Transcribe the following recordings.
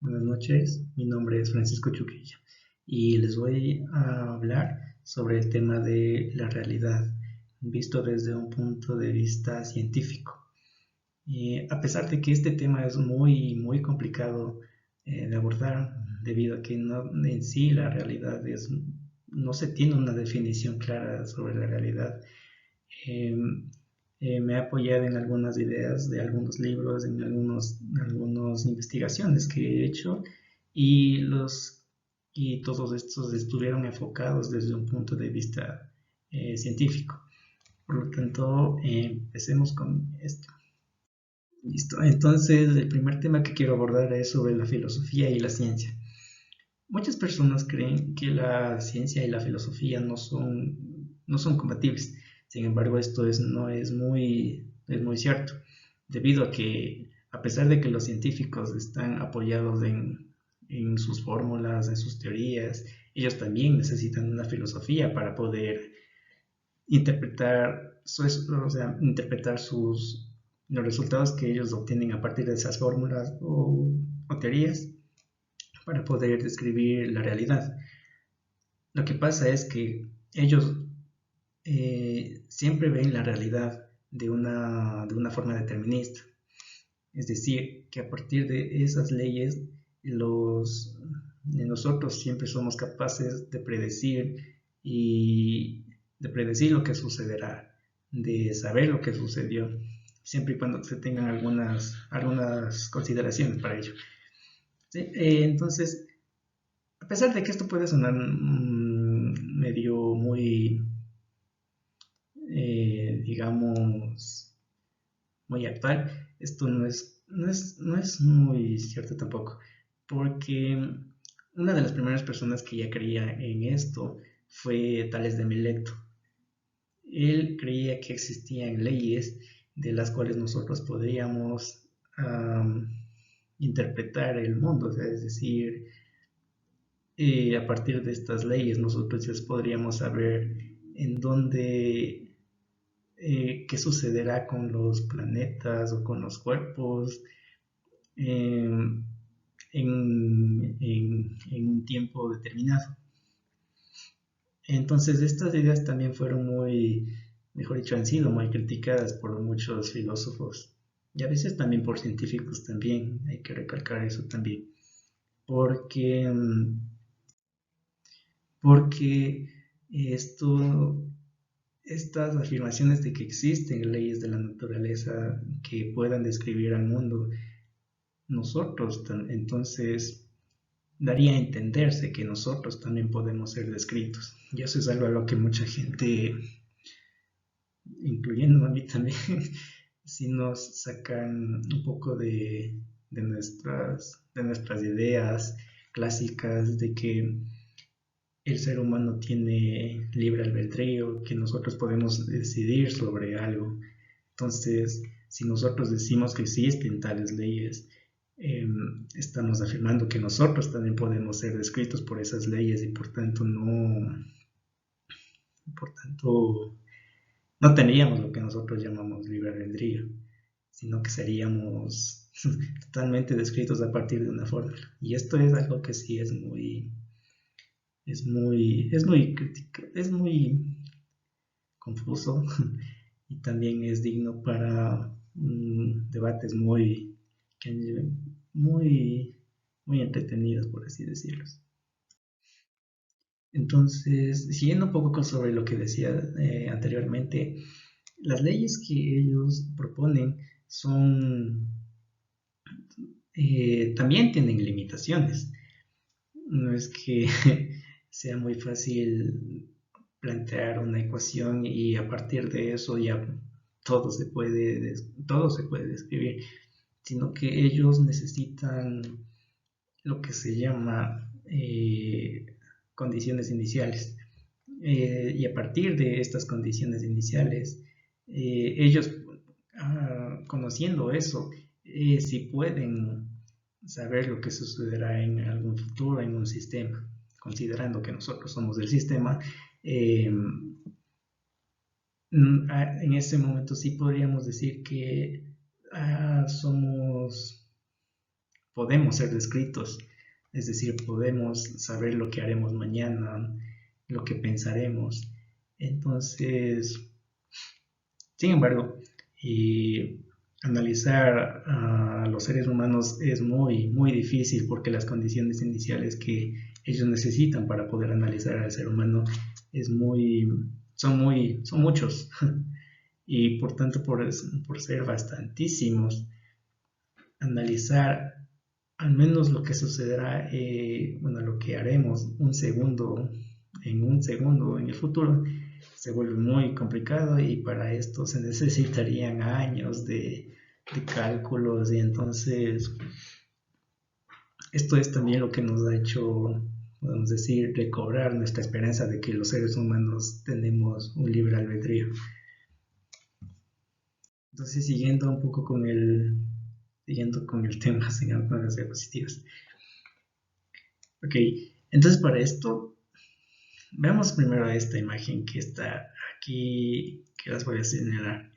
Buenas noches, mi nombre es Francisco Chuquilla y les voy a hablar sobre el tema de la realidad visto desde un punto de vista científico. Y a pesar de que este tema es muy complicado de abordar, debido a que en sí la realidad no se tiene una definición clara sobre la realidad. Eh, Me he apoyado en algunas ideas de algunos libros, en algunas investigaciones que he hecho y, y todos estos estuvieron enfocados desde un punto de vista científico. Por lo tanto, empecemos con esto. Listo. Entonces, el primer tema que quiero abordar es sobre la filosofía y la ciencia. Muchas personas creen que la ciencia y la filosofía no son compatibles. Sin embargo, no es muy cierto, debido a que, a pesar de que los científicos están apoyados en sus fórmulas, en sus teorías, ellos también necesitan una filosofía para poder interpretar los resultados que ellos obtienen a partir de esas fórmulas o teorías para poder describir la realidad. Lo que pasa es que ellos siempre ven la realidad de una forma determinista. Es decir, que a partir de esas leyes, nosotros siempre somos capaces y de predecir lo que sucederá, de saber lo que sucedió, siempre y cuando se tengan algunas consideraciones para ello. ¿Sí? Entonces, a pesar de que esto puede sonar medio digamos, muy actual, esto no es muy cierto tampoco, porque una de las primeras personas que ya creía en esto fue Tales de Mileto. Él creía que existían leyes de las cuales nosotros podríamos um, interpretar el mundo, o sea, es decir, a partir de estas leyes nosotros ya podríamos saber en dónde, qué sucederá con los planetas o con los cuerpos eh, en un tiempo determinado. Entonces estas ideas también fueron mejor dicho, han sido muy criticadas por muchos filósofos y a veces también por científicos también, hay que recalcar eso también, porque, porque esto, estas afirmaciones de que existen leyes de la naturaleza que puedan describir al mundo, entonces daría a entenderse que nosotros también podemos ser descritos. Y eso es algo a lo que mucha gente, incluyendo a mí también, si nos sacan un poco de nuestras ideas clásicas de que el ser humano tiene libre albedrío, que nosotros podemos decidir sobre algo. Entonces, si nosotros decimos que existen tales leyes, eh, estamos afirmando que nosotros también podemos ser descritos por esas leyes y por tanto, no tendríamos lo que nosotros llamamos libre albedrío, sino que seríamos totalmente descritos a partir de una fórmula. Y esto es algo que sí es muy confuso y también es digno para debates muy, muy entretenidos, por así decirlo. Entonces, siguiendo un poco sobre lo que decía anteriormente, las leyes que ellos proponen son también tienen limitaciones. No es que sea muy fácil plantear una ecuación y a partir de eso ya todo se puede describir, sino que ellos necesitan lo que se llama condiciones iniciales. Y a partir de estas condiciones iniciales, ellos, conociendo eso, si pueden saber lo que sucederá en algún futuro en un sistema, considerando que nosotros somos del sistema, eh, en ese momento sí podríamos decir que somos podemos ser descritos, es decir, podemos saber lo que haremos mañana, lo que pensaremos. Entonces, sin embargo, analizar a los seres humanos es muy difícil porque las condiciones iniciales que ellos necesitan para poder analizar al ser humano es son muchos y por tanto por ser bastantísimos, analizar al menos lo que sucederá, bueno, lo que haremos un segundo en el futuro, se vuelve muy complicado y para esto se necesitarían años de cálculos y entonces esto es también lo que nos ha hecho, podemos decir, recobrar nuestra esperanza de que los seres humanos tenemos un libre albedrío. Entonces, siguiendo con el tema, siguiendo con las diapositivas. Ok, entonces para esto, veamos primero esta imagen que está aquí, que las voy a señalar.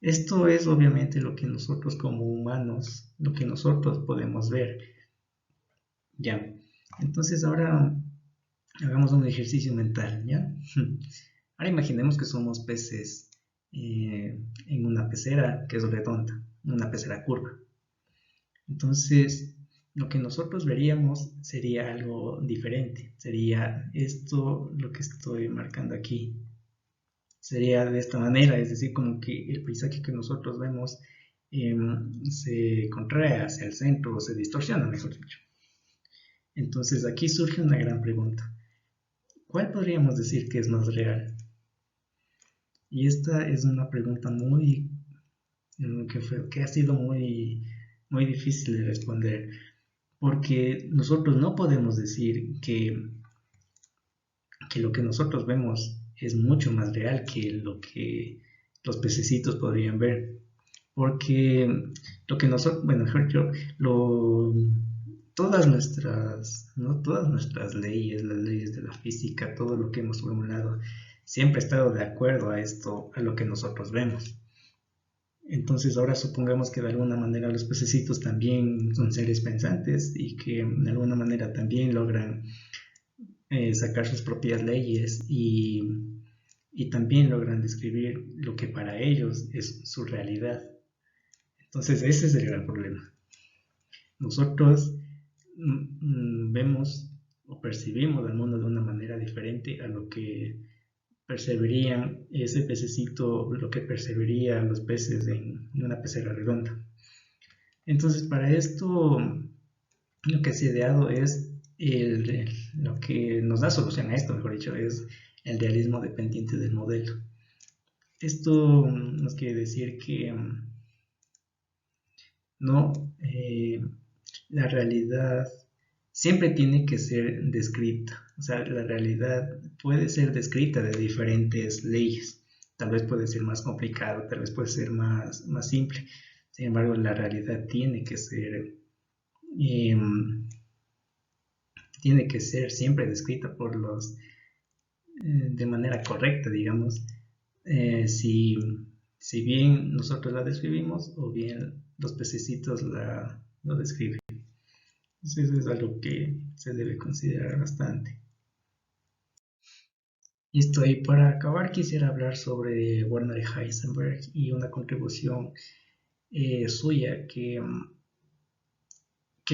Esto es obviamente lo que nosotros como humanos, lo que nosotros podemos ver. Ya, entonces ahora hagamos un ejercicio mental, ¿ya? Ahora imaginemos que somos peces en una pecera que es redonda, una pecera curva. Entonces, lo que nosotros veríamos sería algo diferente. Sería esto lo que estoy marcando aquí. Sería de esta manera, es decir, como que el paisaje que nosotros vemos se contrae hacia el centro o se distorsiona, mejor dicho. Entonces, aquí surge una gran pregunta. ¿Cuál podríamos decir que es más real? Y esta es una pregunta que ha sido muy difícil de responder, porque nosotros no podemos decir que lo que nosotros vemos es mucho más real que lo que los pececitos podrían ver, porque lo que nosotros, bueno, mejor dicho, todas nuestras, ¿no? Todas nuestras leyes, las leyes de la física, todo lo que hemos formulado, siempre ha estado de acuerdo a esto, a lo que nosotros vemos. Entonces ahora supongamos que de alguna manera los pececitos también son seres pensantes y que de alguna manera también logran sacar sus propias leyes y también logran describir lo que para ellos es su realidad. Entonces ese es el gran problema. Nosotros vemos o percibimos el mundo de una manera diferente a lo que percibirían ese pececito, lo que percibirían los peces en una pecera redonda. Entonces, para esto, lo que se ha ideado es lo que nos da solución a esto, mejor dicho, es el realismo dependiente del modelo. Esto nos quiere decir que no, la realidad siempre tiene que ser descrita. O sea, la realidad puede ser descrita de diferentes leyes. Tal vez puede ser más complicado, tal vez puede ser más simple. Sin embargo, la realidad eh, tiene que ser siempre descrita de manera correcta, digamos. Si bien nosotros la describimos o bien los pececitos lo describen. Entonces eso es algo que se debe considerar bastante. Listo, y para acabar quisiera hablar sobre Werner Heisenberg y una contribución suya que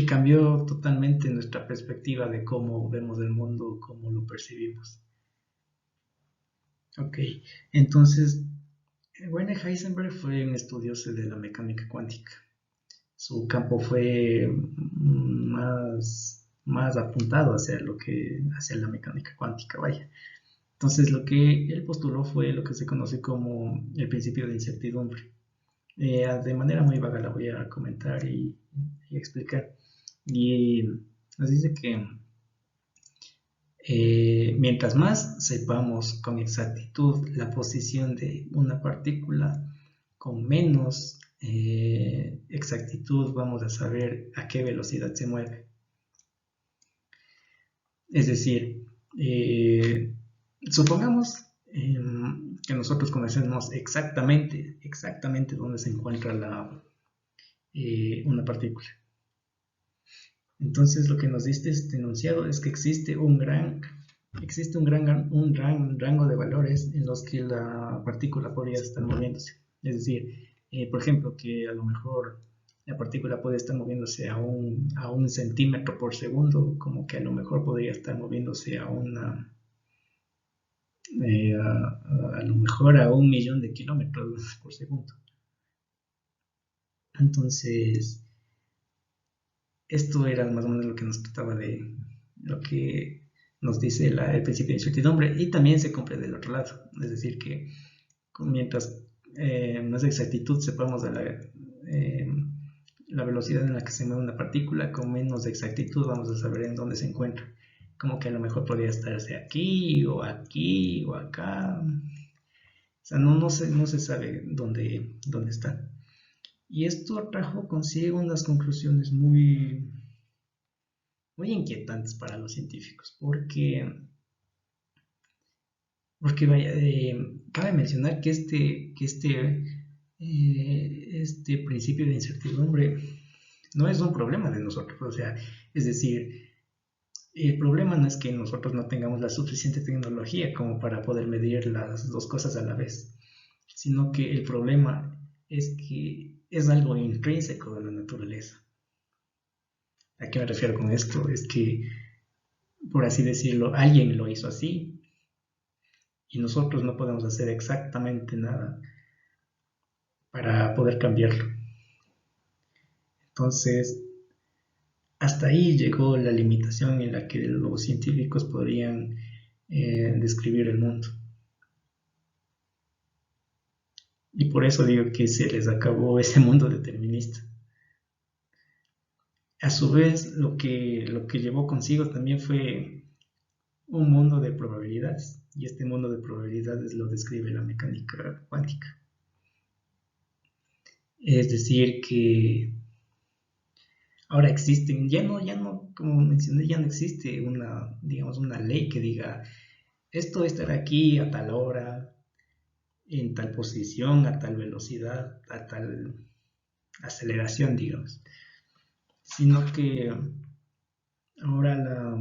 cambió totalmente nuestra perspectiva de cómo vemos el mundo, cómo lo percibimos. Ok, entonces Werner Heisenberg fue un estudioso de la mecánica cuántica. Su campo fue más apuntado hacia la mecánica cuántica, vaya. Entonces lo que él postuló fue lo que se conoce como el principio de incertidumbre. De manera muy vaga la voy a comentar y explicar. Y nos dice que mientras más sepamos con exactitud la posición de una partícula, con menos exactitud vamos a saber a qué velocidad se mueve. Es decir, supongamos que nosotros conocemos exactamente dónde se encuentra una partícula. Entonces lo que nos dice este enunciado es que existe un gran rango de valores en los que la partícula podría estar moviéndose. Es decir, por ejemplo, que a lo mejor la partícula puede estar moviéndose a un centímetro por segundo, como que a lo mejor podría estar moviéndose a lo mejor a 1 millón de kilómetros por segundo. Entonces, esto era más o menos lo que nos trataba de lo que nos dice el principio de incertidumbre, y también se cumple del otro lado, es decir, que mientras más exactitud sepamos de la velocidad en la que se mueve una partícula, con menos exactitud vamos a saber en dónde se encuentra. Como que a lo mejor podría estarse aquí o aquí o acá. O sea, no se sabe dónde está. Y esto trajo consigo unas conclusiones muy inquietantes para los científicos, porque vaya, cabe mencionar que este principio de incertidumbre no es un problema de nosotros, o sea, es decir, el problema no es que nosotros no tengamos la suficiente tecnología como para poder medir las dos cosas a la vez, sino que el problema es que es algo intrínseco de la naturaleza. ¿A qué me refiero con esto? Es que, por así decirlo, alguien lo hizo así y nosotros no podemos hacer exactamente nada para poder cambiarlo. Entonces, hasta ahí llegó la limitación en la que los científicos podrían describir el mundo. Y por eso digo que se les acabó ese mundo determinista. A su vez, lo que llevó consigo también fue un mundo de probabilidades. Y este mundo de probabilidades lo describe la mecánica cuántica. Es decir, que ahora existen, ya no, como mencioné, ya no existe digamos, una ley que diga esto estará aquí a tal hora, en tal posición, a tal velocidad, a tal aceleración, digamos, sino que ahora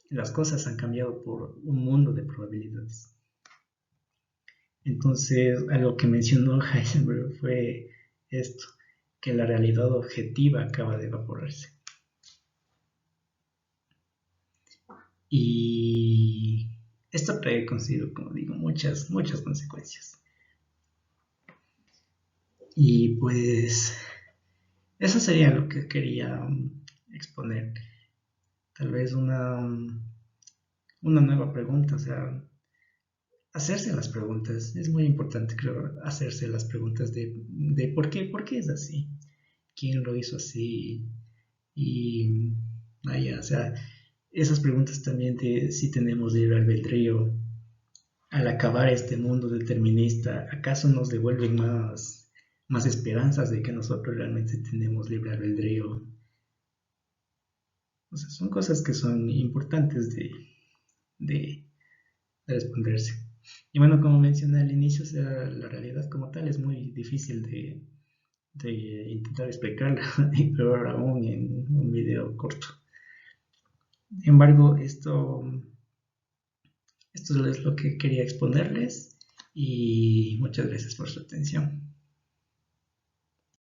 las cosas han cambiado por un mundo de probabilidades. Entonces, algo que mencionó Heisenberg fue esto, que la realidad objetiva acaba de evaporarse. Y esto trae consigo, como digo, muchas consecuencias. Y pues eso sería lo que quería exponer. Tal vez una nueva pregunta, o sea, hacerse las preguntas. Es muy importante, creo, hacerse las preguntas de por qué es así, quién lo hizo así. Y vaya, o sea, esas preguntas también de si tenemos libre albedrío al acabar este mundo determinista, ¿acaso nos devuelven más esperanzas de que nosotros realmente tenemos libre albedrío? O sea, son cosas que son importantes de responderse. Y bueno, como mencioné al inicio, o sea, la realidad como tal es muy difícil de intentar explicarla, y peor aún en un video corto. Sin embargo, esto es lo que quería exponerles y muchas gracias por su atención.